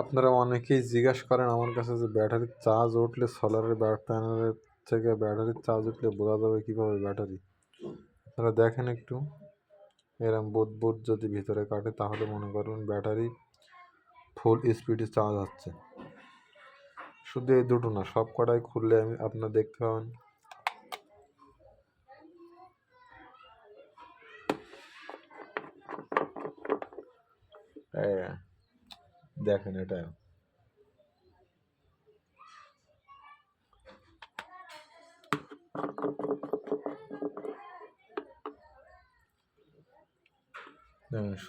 আপনারা অনেকেই জিজ্ঞাসা করেন আমার কাছে যে ব্যাটারির চার্জ উঠলে সোলারের প্যানেলের থেকে ব্যাটারির চার্জ উঠলে বোঝা যাবে কীভাবে ব্যাটারি। আপনারা দেখেন একটু, এরম বুট যদি ভিতরে কাটে তাহলে মনে করবেন ব্যাটারি ফুল স্পিডে চার্জ হচ্ছে। শুধু এই দুটো না, সব কটাই খুললে আপনারা দেখতে পাবেন। দেখেন এটা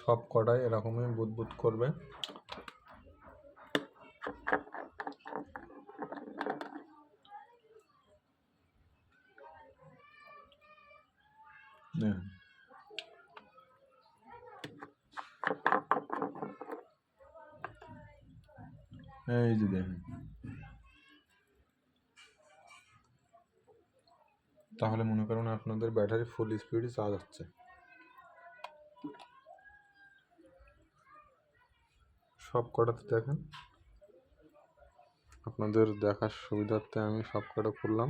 সব কটাই এরকমই বুদবুদ করবে। এই যে দেখেন, তাহলে মনে করুন আপনাদের ব্যাটারি ফুল স্পিডে চার্জ হচ্ছে। সব কটাতে দেখেন, আপনাদের দেখার সুবিধার্থে আমি সব কটা খুললাম।